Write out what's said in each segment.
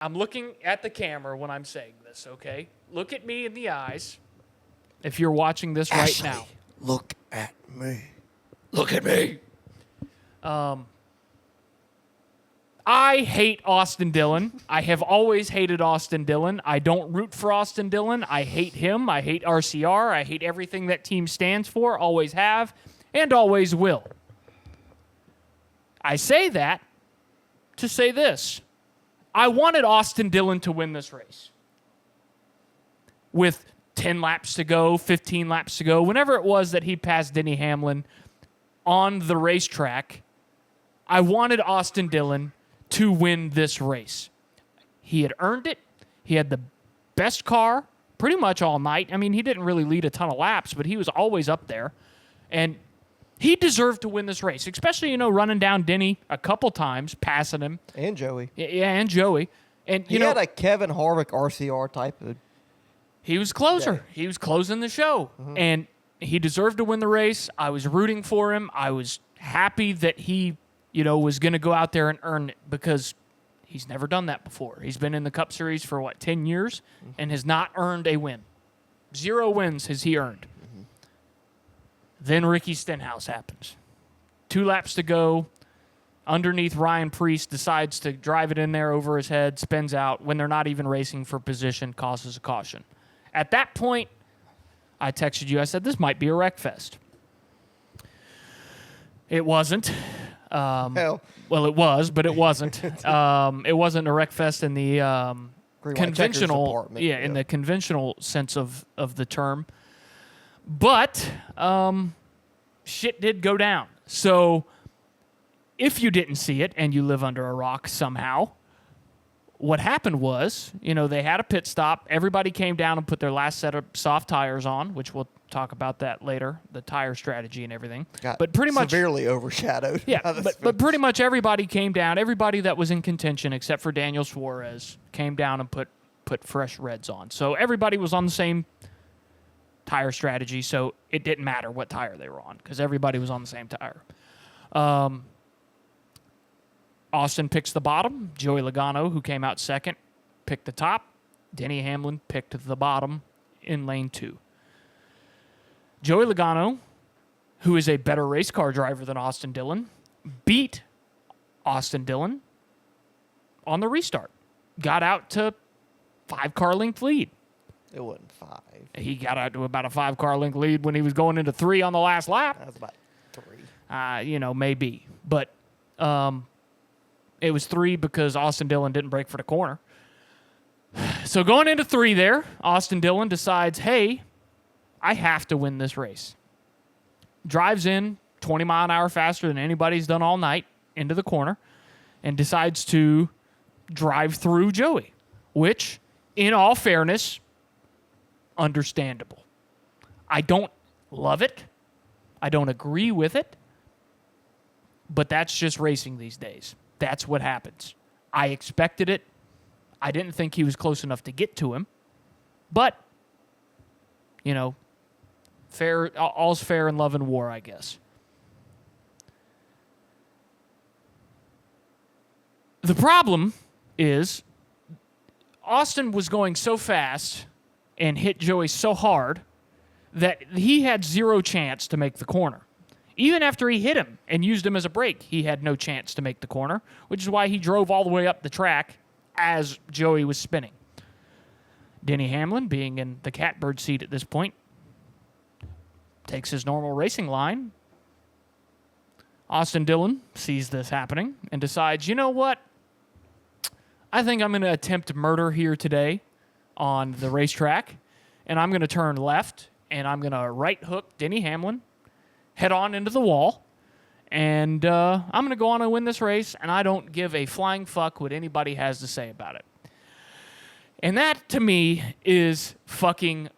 I'm looking at the camera when I'm saying this, okay? Look at me in the eyes if you're watching this right now. Look at me. Look at me. I hate Austin Dillon. I have always hated Austin Dillon. I don't root for Austin Dillon. I hate him. I hate RCR. I hate everything that team stands for, always have, and always will. I say that to say this. I wanted Austin Dillon to win this race. With 10 laps to go, 15 laps to go, whenever it was that he passed Denny Hamlin on the racetrack, I wanted Austin Dillon to win this race. He had earned it. He had the best car pretty much all night. I mean, he didn't really lead a ton of laps, but he was always up there. And he deserved to win this race, especially, running down Denny a couple times, passing him. And Joey. Yeah, and Joey. And he had a Kevin Harvick RCR type of... He was closer. day. He was closing the show. Mm-hmm. And he deserved to win the race. I was rooting for him. I was happy that he... was going to go out there and earn it because he's never done that before. He's been in the Cup Series for, 10 years and has not earned a win. 0 wins has he earned. Mm-hmm. Then Ricky Stenhouse happens. 2 laps to go. Underneath, Ryan Preece decides to drive it in there over his head, spins out when they're not even racing for position, causes a caution. At that point, I texted you. I said, this might be a wreck fest. It wasn't. Well, it was, but it wasn't. It wasn't a wreck fest in the conventional, in the conventional sense of the term. But shit did go down. So if you didn't see it and you live under a rock somehow, what happened was, they had a pit stop. Everybody came down and put their last set of soft tires on, which we'll talk about that later, the tire strategy and everything. But pretty much severely overshadowed. Yeah, but pretty much everybody came down. Everybody that was in contention, except for Daniel Suarez, came down and put fresh reds on. So everybody was on the same tire strategy, so it didn't matter what tire they were on because everybody was on the same tire. Austin picks the bottom. Joey Logano, who came out second, picked the top. Denny Hamlin picked the bottom in lane 2. Joey Logano, who is a better race car driver than Austin Dillon, beat Austin Dillon on the restart. Got out to 5-car length lead. It wasn't 5. He got out to about a 5-car length lead when he was going into 3 on the last lap. That was about 3. Maybe. But it was 3 because Austin Dillon didn't brake for the corner. So going into 3 there, Austin Dillon decides, hey, I have to win this race. Drives in 20 mile an hour faster than anybody's done all night into the corner and decides to drive through Joey, which, in all fairness, understandable. I don't love it. I don't agree with it. But that's just racing these days. That's what happens. I expected it. I didn't think he was close enough to get to him. But, fair, all's fair in love and war, I guess. The problem is Austin was going so fast and hit Joey so hard that he had 0 chance to make the corner. Even after he hit him and used him as a brake, he had no chance to make the corner, which is why he drove all the way up the track as Joey was spinning. Denny Hamlin, being in the catbird seat at this point, takes his normal racing line. Austin Dillon sees this happening and decides, you know what? I think I'm going to attempt murder here today on the racetrack, and I'm going to turn left, and I'm going to right hook Denny Hamlin, head on into the wall, and I'm going to go on and win this race, and I don't give a flying fuck what anybody has to say about it. And that, to me, is fucking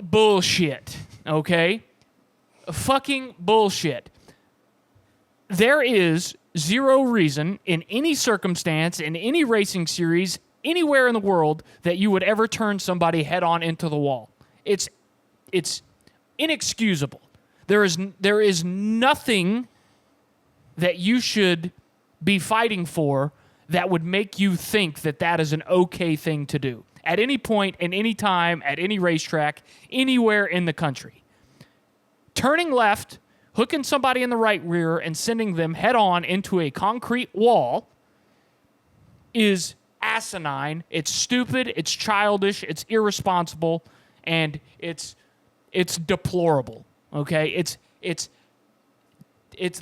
bullshit, okay? Fucking bullshit. There is 0 reason in any circumstance, in any racing series, anywhere in the world, that you would ever turn somebody head on into the wall. It's inexcusable. There is nothing that you should be fighting for that would make you think that that is an okay thing to do at any point, in any time, at any racetrack, anywhere in the country. Turning left, hooking somebody in the right rear, and sending them head on into a concrete wall is asinine. It's stupid. It's childish. It's irresponsible, and it's deplorable. Okay, it's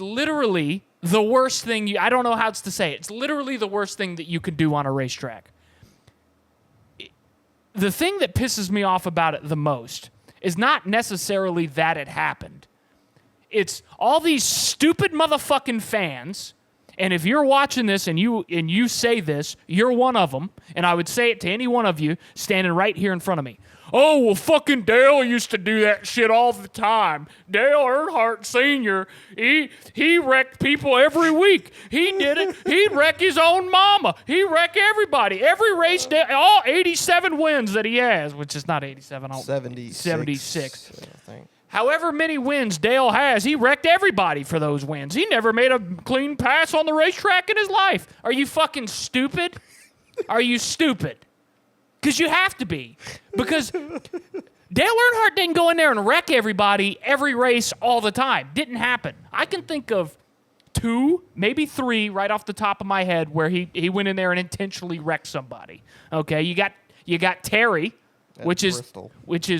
literally the worst thing. I don't know how else to say it. It's literally the worst thing that you could do on a racetrack. The thing that pisses me off about it the most is not necessarily that it happened. It's all these stupid motherfucking fans. And if you're watching this and you say this, you're one of them. And I would say it to any one of you standing right here in front of me. Oh, well, fucking Dale used to do that shit all the time. Dale Earnhardt Sr., he wrecked people every week. He did it. He'd wreck his own mama. He'd wreck everybody. Every race, all 87 wins that he has, which is not 87. 76. I think. However many wins Dale has, he wrecked everybody for those wins. He never made a clean pass on the racetrack in his life. Are you fucking stupid? Are you stupid? Because you have to be. Because Dale Earnhardt didn't go in there and wreck everybody every race all the time. Didn't happen. I can think of 2, maybe 3 right off the top of my head where he went in there and intentionally wrecked somebody. Okay, you got Terry, which is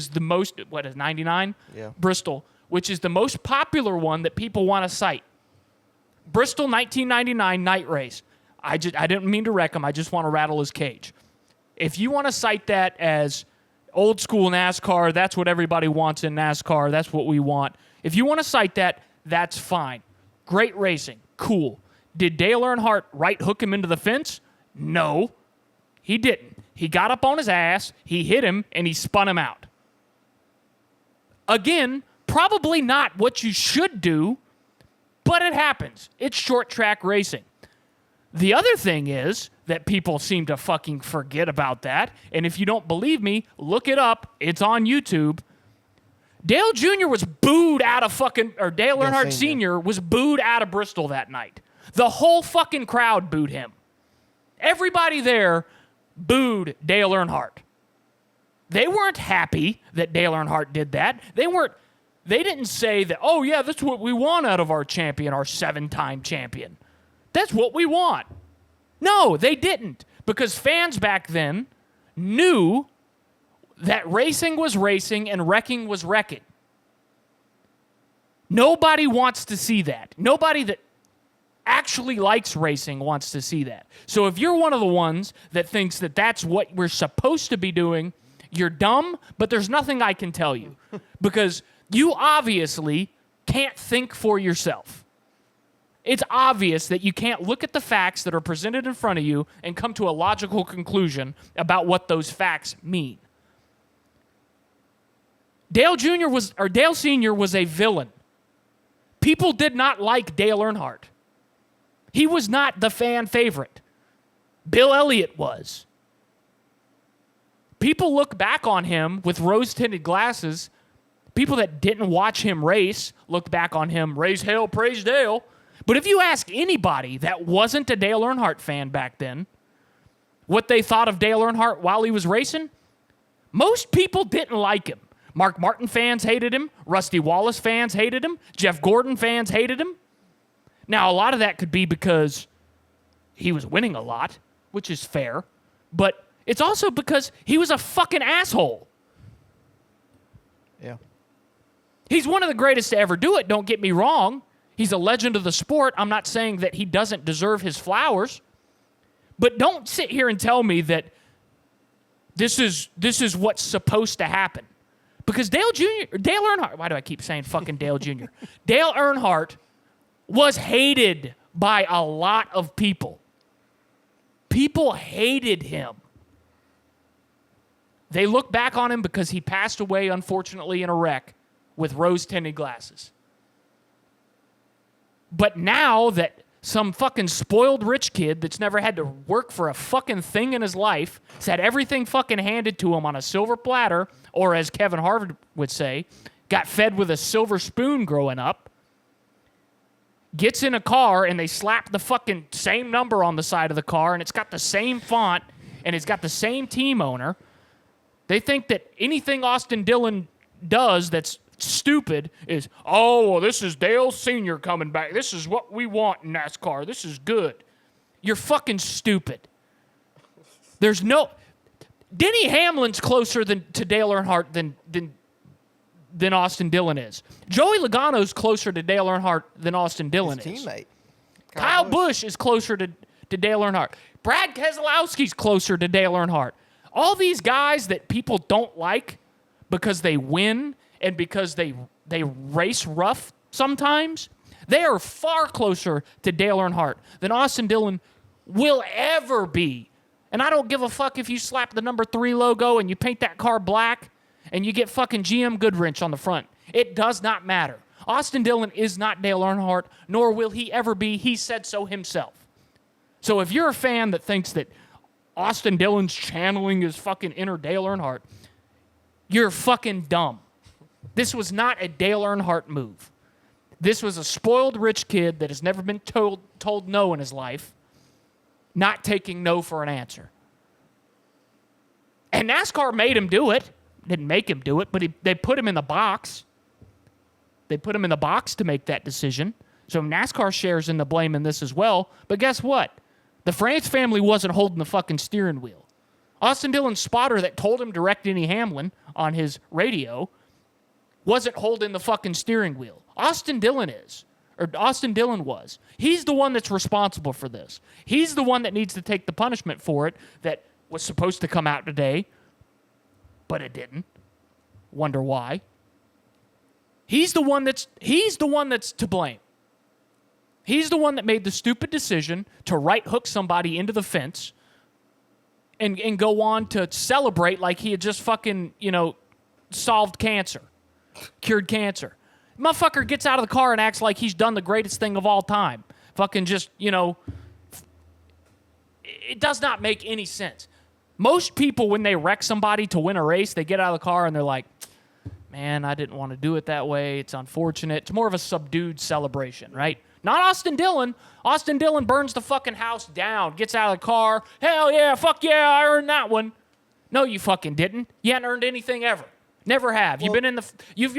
the most, what is 99? Yeah. Bristol, which is the most popular one that people want to cite. Bristol 1999 night race. I didn't mean to wreck him. I just want to rattle his cage. If you want to cite that as old school NASCAR, that's what everybody wants in NASCAR. That's what we want. If you want to cite that, that's fine. Great racing. Cool. Did Dale Earnhardt right hook him into the fence? No, he didn't. He got up on his ass, he hit him, and he spun him out. Again, probably not what you should do, but it happens. It's short track racing. The other thing is that people seem to fucking forget about that, and if you don't believe me, look it up. It's on YouTube. Dale Jr. was booed out of Dale Earnhardt Sr. was booed out of Bristol that night. The whole fucking crowd booed him. Everybody there booed Dale Earnhardt. They weren't happy that Dale Earnhardt did that. They didn't say that, oh yeah, that's what we want out of our champion, our 7-time champion. That's what we want. No, they didn't. Because fans back then knew that racing was racing and wrecking was wrecking. Nobody wants to see that. Nobody that actually likes racing wants to see that. So if you're one of the ones that thinks that that's what we're supposed to be doing, you're dumb, but there's nothing I can tell you. Because you obviously can't think for yourself. It's obvious that you can't look at the facts that are presented in front of you and come to a logical conclusion about what those facts mean. Dale Sr. was a villain. People did not like Dale Earnhardt. He was not the fan favorite. Bill Elliott was. People look back on him with rose-tinted glasses. People that didn't watch him race look back on him, raise hell, praise Dale. But if you ask anybody that wasn't a Dale Earnhardt fan back then what they thought of Dale Earnhardt while he was racing, most people didn't like him. Mark Martin fans hated him. Rusty Wallace fans hated him. Jeff Gordon fans hated him. Now, a lot of that could be because he was winning a lot, which is fair. But it's also because he was a fucking asshole. Yeah. He's one of the greatest to ever do it, don't get me wrong. He's a legend of the sport. I'm not saying that he doesn't deserve his flowers. But don't sit here and tell me that this is what's supposed to happen. Because Dale Earnhardt, why do I keep saying fucking Dale Jr.? Dale Earnhardt was hated by a lot of people. People hated him. They look back on him because he passed away, unfortunately, in a wreck with rose-tinted glasses. But now that some fucking spoiled rich kid that's never had to work for a fucking thing in his life, has had everything fucking handed to him on a silver platter, or as Kevin Harvick would say, got fed with a silver spoon growing up, gets in a car and they slap the fucking same number on the side of the car and it's got the same font and it's got the same team owner, they think that anything Austin Dillon does that's stupid is, oh, well, this is Dale Sr. coming back. This is what we want in NASCAR. This is good. You're fucking stupid. There's no... Denny Hamlin's closer to Dale Earnhardt than Austin Dillon is. Joey Logano's closer to Dale Earnhardt than Austin Dillon His is. teammate. Kyle Busch is closer to Dale Earnhardt. Brad Keselowski's closer to Dale Earnhardt. All these guys that people don't like because they win and because they race rough sometimes, they are far closer to Dale Earnhardt than Austin Dillon will ever be. And I don't give a fuck if you slap the number 3 logo and you paint that car black and you get fucking GM Goodwrench on the front. It does not matter. Austin Dillon is not Dale Earnhardt, nor will he ever be. He said so himself. So if you're a fan that thinks that Austin Dillon's channeling his fucking inner Dale Earnhardt, you're fucking dumb. This was not a Dale Earnhardt move. This was a spoiled rich kid that has never been told no in his life, not taking no for an answer. And NASCAR made him do it. Didn't make him do it, but they put him in the box. They put him in the box to make that decision. So NASCAR shares in the blame in this as well. But guess what? The France family wasn't holding the fucking steering wheel. Austin Dillon's spotter that told him direct Denny Hamlin on his radio wasn't holding the fucking steering wheel. Austin Dillon is. Or Austin Dillon was. He's the one that's responsible for this. He's the one that needs to take the punishment for it that was supposed to come out today, but it didn't. Wonder why. He's the one that's to blame. He's the one that made the stupid decision to right hook somebody into the fence and go on to celebrate like he had just fucking, solved cancer, cured cancer. Motherfucker gets out of the car and acts like he's done the greatest thing of all time. Fucking just, it does not make any sense. Most people, when they wreck somebody to win a race, they get out of the car and they're like, man, I didn't want to do it that way. It's unfortunate. It's more of a subdued celebration, right? Not Austin Dillon. Austin Dillon burns the fucking house down, gets out of the car. Hell yeah, fuck yeah, I earned that one. No, you fucking didn't. You hadn't earned anything ever. Never have. Well, You've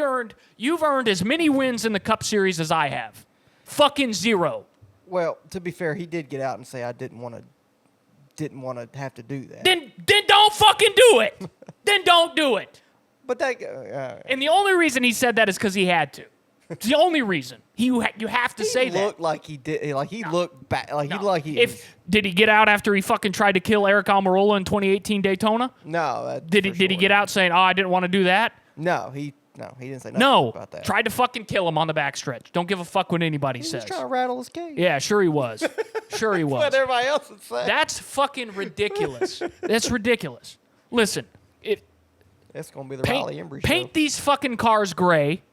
earned as many wins in the Cup Series as I have. Fucking zero. Well, to be fair, he did get out and say I didn't want to have to do that. Then don't fucking do it. Then don't do it. But that and the only reason he said that is because he had to. It's the only reason. You have to say that. He looked like he did. Like he looked back. Like No. he like he. Did he get out after he fucking tried to kill Eric Almirola in 2018 Daytona? No. Did he get out saying, "Oh, I didn't want to do that"? No, he didn't say nothing about that. Tried to fucking kill him on the backstretch. Don't give a fuck what anybody He says. was trying to rattle his cage. Yeah, sure he was. Sure he was. What everybody else would say. That's fucking ridiculous. That's ridiculous. Listen, That's gonna be the Riley Embry show. paint these fucking cars gray.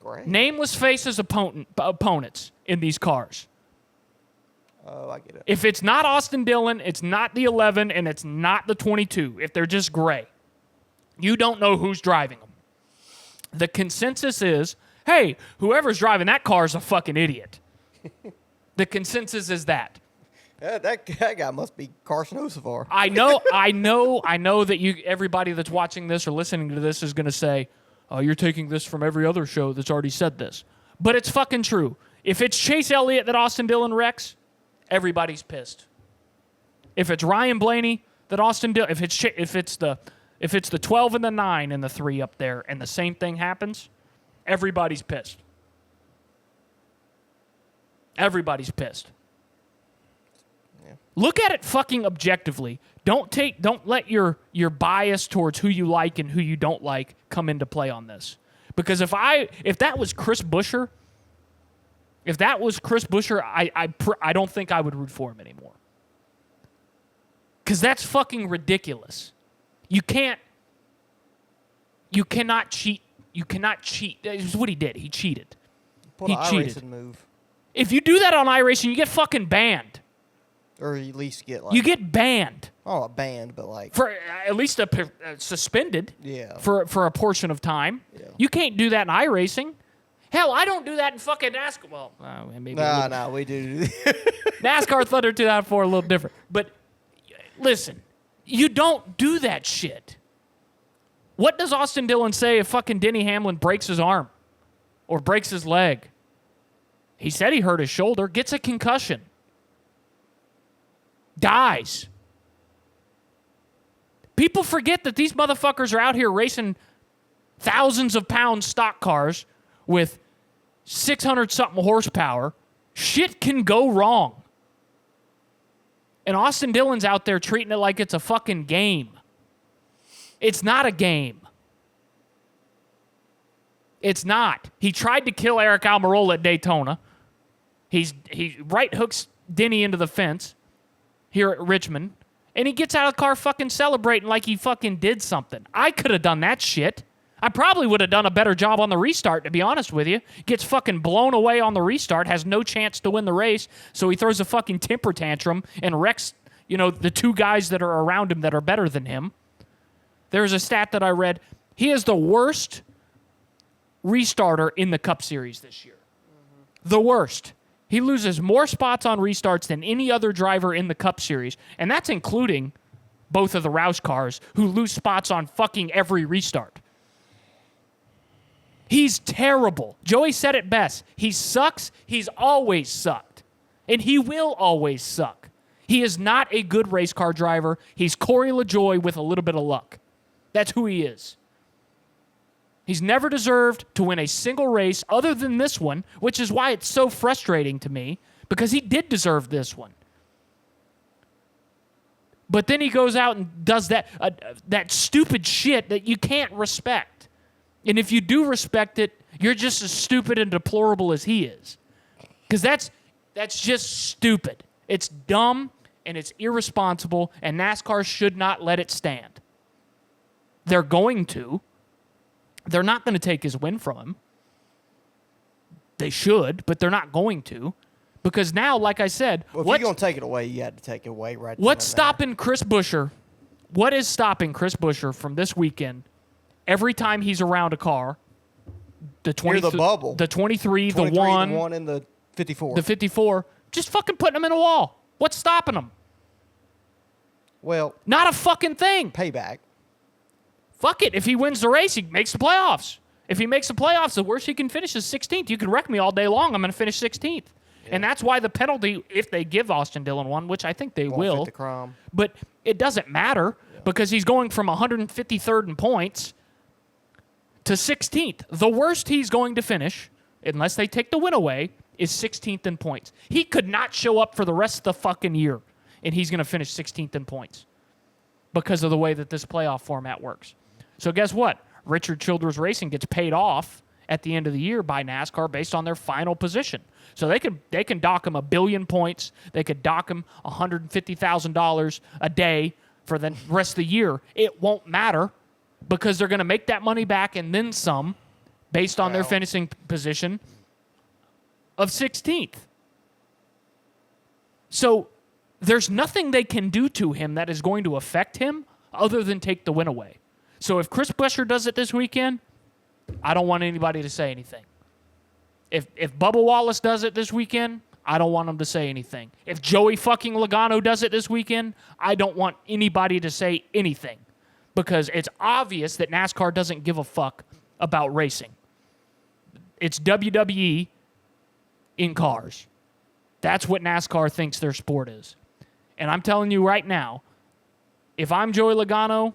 Great. Nameless faces opponents in these cars. Oh, I get it. If it's not Austin Dillon, it's not the 11, and it's not the 22. If they're just gray, you don't know who's driving them. The consensus is, hey, whoever's driving that car is a fucking idiot. The consensus is that. That guy must be Carson Hocevar. I know that everybody that's watching this or listening to this is going to say, oh, you're taking this from every other show that's already said this. But it's fucking true. If it's Chase Elliott that Austin Dillon wrecks, everybody's pissed. If it's Ryan Blaney that Austin Dillon, if it's the 12 and the 9 and the 3 up there and the same thing happens, everybody's pissed. Everybody's pissed. Yeah. Look at it fucking objectively. Don't let your bias towards who you like and who you don't like come into play on this. Because if that was Chris Buescher, I don't think I would root for him anymore. Because that's fucking ridiculous. You cannot cheat. You cannot cheat. That's what he did. He cheated. Pulled an iRacing move. If you do that on iRacing, you get fucking banned. Or at least get You get banned. Oh, a banned, but like For at least suspended. Yeah. For a portion of time. Yeah. You can't do that in iRacing. Hell, I don't do that in fucking NASCAR. Well, maybe. No, we do. NASCAR Thunder 2004 a little different. But listen, you don't do that shit. What does Austin Dillon say if fucking Denny Hamlin breaks his arm or breaks his leg? He said he hurt his shoulder, gets a concussion, dies. People forget that these motherfuckers are out here racing thousands of pound stock cars with 600-something horsepower. Shit can go wrong. And Austin Dillon's out there treating it like it's a fucking game. It's not a game. It's not. He tried to kill Eric Almirola at Daytona. He right hooks Denny into the fence here at Richmond, and he gets out of the car fucking celebrating like he fucking did something. I could have done that shit. I probably would have done a better job on the restart, to be honest with you. Gets fucking blown away on the restart, has no chance to win the race, so he throws a fucking temper tantrum and wrecks, the two guys that are around him that are better than him. There's a stat that I read. He is the worst restarter in the Cup Series this year. Mm-hmm. The worst. He loses more spots on restarts than any other driver in the Cup Series, and that's including both of the Roush cars who lose spots on fucking every restart. He's terrible. Joey said it best. He sucks. He's always sucked. And he will always suck. He is not a good race car driver. He's Corey LaJoie with a little bit of luck. That's who he is. He's never deserved to win a single race other than this one, which is why it's so frustrating to me, because he did deserve this one. But then he goes out and does that stupid shit that you can't respect. And if you do respect it, you're just as stupid and deplorable as he is. Because that's just stupid. It's dumb and it's irresponsible, and NASCAR should not let it stand. They're going to. They're not going to take his win from him. They should, but they're not going to. Because now, like I said... Well, if you're going to take it away, you had to take it away right What's stopping Chris Buescher? What is stopping Chris Buescher from this weekend? Every time he's around a car, the 20, the bubble, the 23, the 1, and the 54. The 54, just fucking putting him in a wall. What's stopping him? Well... Not a fucking thing. Payback. Fuck it. If he wins the race, he makes the playoffs. If he makes the playoffs, the worst he can finish is 16th. You can wreck me all day long. I'm going to finish 16th. Yeah. And that's why the penalty, if they give Austin Dillon one, which I think they will, fit the crime. But it doesn't matter because he's going from 153rd in points to 16th. The worst he's going to finish, unless they take the win away, is 16th in points. He could not show up for the rest of the fucking year, and he's going to finish 16th in points because of the way that this playoff format works. So guess what? Richard Childress Racing gets paid off at the end of the year by NASCAR based on their final position. So they can dock him 1 billion points. They could dock him $150,000 a day for the rest of the year. It won't matter because they're going to make that money back and then some based on their finishing position of 16th. So there's nothing they can do to him that is going to affect him other than take the win away. So if Chris Buescher does it this weekend, I don't want anybody to say anything. If Bubba Wallace does it this weekend, I don't want him to say anything. If Joey fucking Logano does it this weekend, I don't want anybody to say anything. Because it's obvious that NASCAR doesn't give a fuck about racing. It's WWE in cars. That's what NASCAR thinks their sport is. And I'm telling you right now, if I'm Joey Logano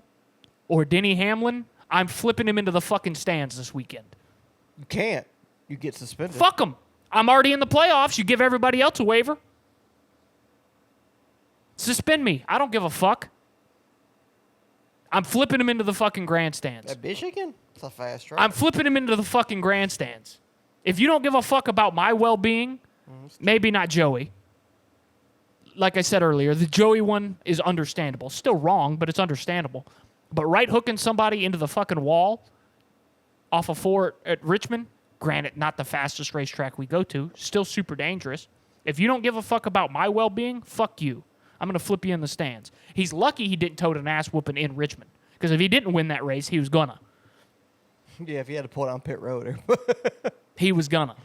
or Denny Hamlin, I'm flipping him into the fucking stands this weekend. You can't. You get suspended. Fuck him. I'm already in the playoffs. You give everybody else a waiver. Suspend me. I don't give a fuck. I'm flipping him into the fucking grandstands. At Michigan? It's a fast track. I'm flipping him into the fucking grandstands. If you don't give a fuck about my well-being, maybe not Joey. Like I said earlier, the Joey one is understandable. Still wrong, but it's understandable. But right hooking somebody into the fucking wall off of 4 at Richmond, granted, not the fastest racetrack we go to, still super dangerous. If you don't give a fuck about my well-being, fuck you. I'm going to flip you in the stands. He's lucky he didn't tote an ass-whooping in Richmond. Because if he didn't win that race, he was gonna. Yeah, if he had to pull down pit road. He was gonna.